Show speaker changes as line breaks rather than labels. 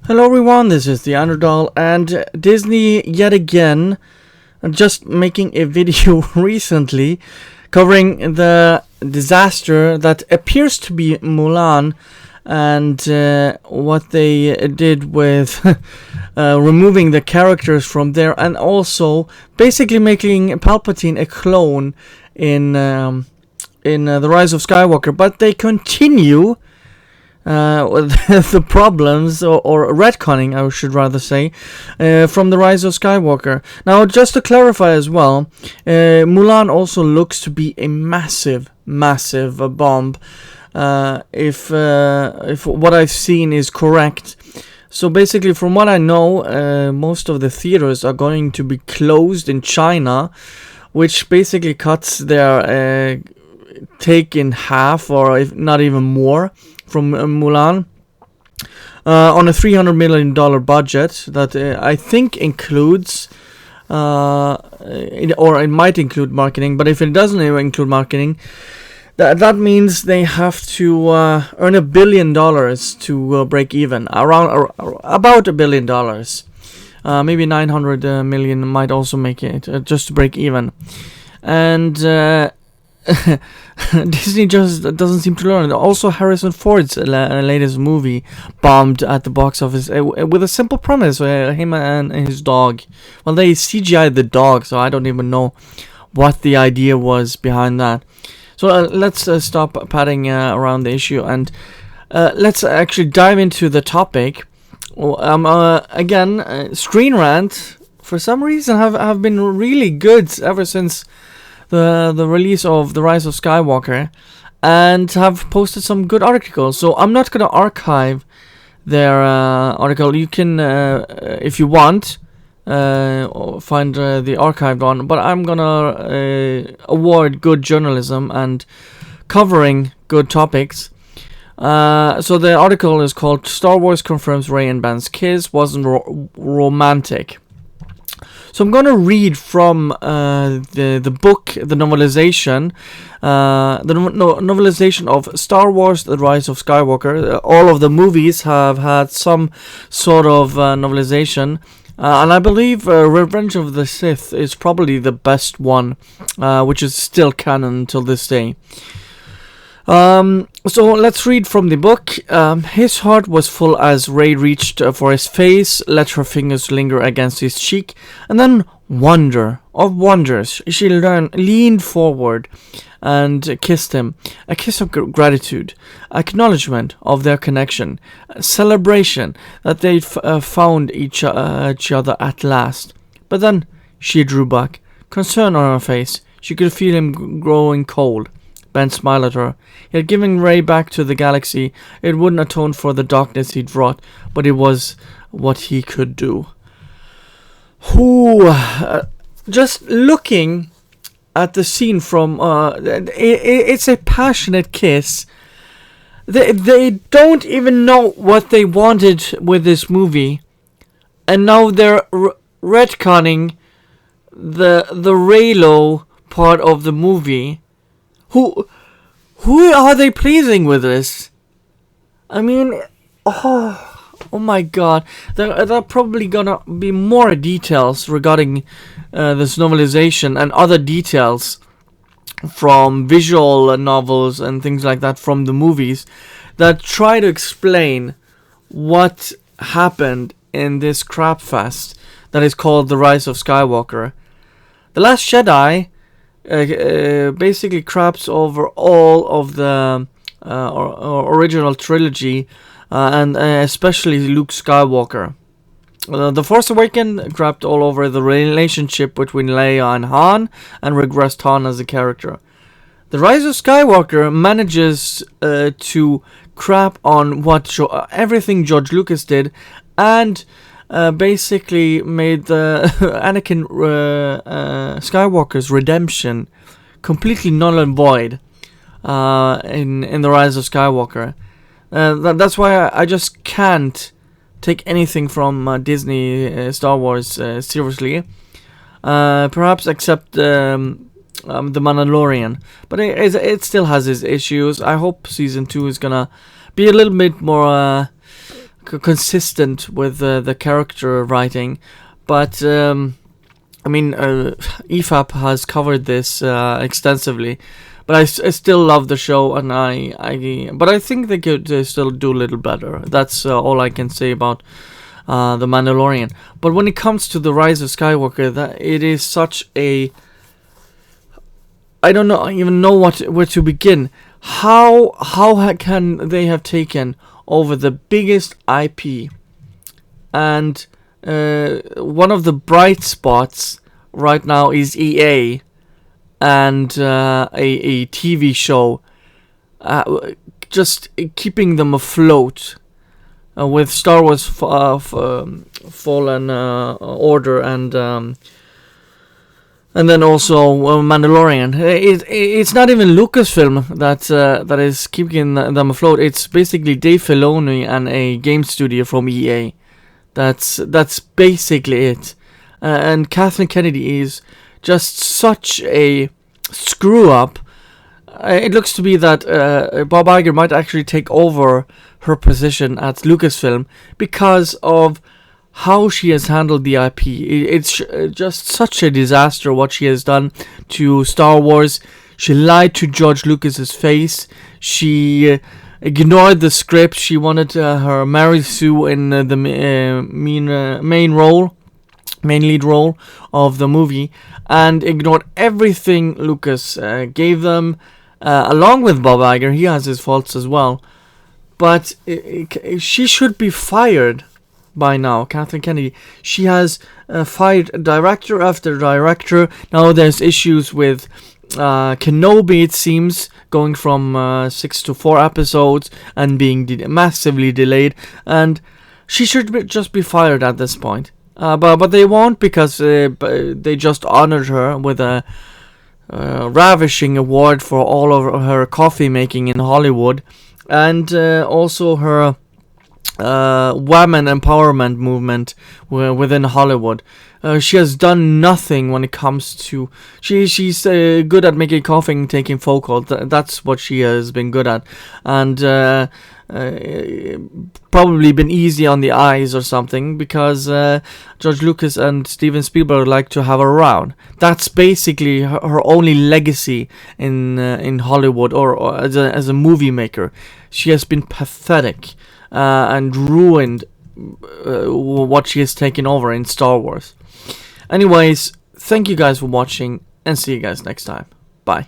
Hello everyone, this is the Underdoll, and Disney yet again just making a video recently covering the disaster that appears to be Mulan and what they did with removing the characters from there, and also basically making Palpatine a clone in The Rise of Skywalker. But they continue the problems, or retconning, I should rather say, from The Rise of Skywalker. Now, just to clarify as well, Mulan also looks to be a massive bomb, if what I've seen is correct. So basically, from what I know, most of the theaters are going to be closed in China, which basically cuts their take in half, or if not even more, from Mulan, on a $300 million budget that I think includes, or it might include marketing. But if it doesn't include marketing, that means they have to earn $1 billion to break even. About $1 billion. Maybe 900 million might also make it, just to break even. And Disney just doesn't seem to learn. Also, Harrison Ford's latest movie bombed at the box office with a simple premise: him and his dog. Well, they CGI'd the dog, so I don't even know what the idea was behind that. So let's stop padding around the issue, and let's actually dive into the topic. Again, Screen Rant, for some reason, have been really good ever since the release of The Rise of Skywalker, and have posted some good articles. So I'm not going to archive their article. You can, if you want, find the archived one, but I'm going to award good journalism and covering good topics. So the article is called "Star Wars Confirms Rey and Ben's Kiss Wasn't Romantic." So I'm going to read from the book, the novelization, novelization of Star Wars: The Rise of Skywalker. All of the movies have had some sort of novelization, and I believe Revenge of the Sith is probably the best one, which is still canon until this day. So let's read from the book. His heart was full as Rey reached for his face, let her fingers linger against his cheek, and then wonder of wonders, she leaned forward and kissed him. A kiss of gratitude, acknowledgement of their connection, celebration that they'd found each other at last. But then she drew back, concern on her face. She could feel him growing cold. Ben smiled at her. He had given Rey back to the galaxy. It wouldn't atone for the darkness he'd wrought, but it was what he could do. Just looking at the scene from... it's a passionate kiss. They don't even know what they wanted with this movie. And now they're retconning the Reylo part of the movie. Who are they pleasing with this? I mean, oh my god. There are probably gonna be more details regarding this novelization and other details from visual novels and things like that from the movies that try to explain what happened in this crap fest that is called The Rise of Skywalker. The Last Jedi basically craps over all of the original trilogy, and especially Luke Skywalker. The Force Awakens crapped all over the relationship between Leia and Han, and regressed Han as a character. The Rise of Skywalker manages to crap on everything George Lucas did, and basically made the Anakin Skywalker's redemption completely null and void in The Rise of Skywalker. That's why I just can't take anything from Disney Star Wars seriously. Perhaps except The Mandalorian. But it still has its issues. I hope Season 2 is gonna be a little bit more consistent with the character writing, but I mean, EFAP has covered this extensively, but I still love the show, and but I think they could still do a little better. That's all I can say about The Mandalorian. But when it comes to The Rise of Skywalker, that it is such a, I don't know, even know where to begin. How can they have taken over the biggest IP, and one of the bright spots right now is EA, and a TV show, just keeping them afloat with Star Wars Fallen Order, and then also Mandalorian. It's not even Lucasfilm that is keeping them afloat. It's basically Dave Filoni and a game studio from EA. That's basically it. And Kathleen Kennedy is just such a screw up. It looks to be that Bob Iger might actually take over her position at Lucasfilm because of how she has handled the IP. It's just such a disaster what she has done to Star Wars. She lied to George Lucas's face. She ignored the script. She wanted her Mary Sue in the main lead role of the movie, and ignored everything Lucas gave them, along with Bob Iger. He has his faults as well, but she should be fired by now. Kathleen Kennedy, she has fired director after director. Now there's issues with Kenobi, it seems, going from 6 to 4 episodes and being massively delayed, and she should just be fired at this point. But they won't, because they just honored her with a ravishing award for all of her coffee making in Hollywood, and also her women empowerment movement within Hollywood. She has done nothing when it comes to... She's good at making coffee and taking phone calls. That's what she has been good at. And probably been easy on the eyes or something, because George Lucas and Steven Spielberg like to have her around. That's basically her only legacy in Hollywood, or as a movie maker. She has been pathetic and ruined what she has taken over in Star Wars. Anyways, thank you guys for watching, and see you guys next time. Bye.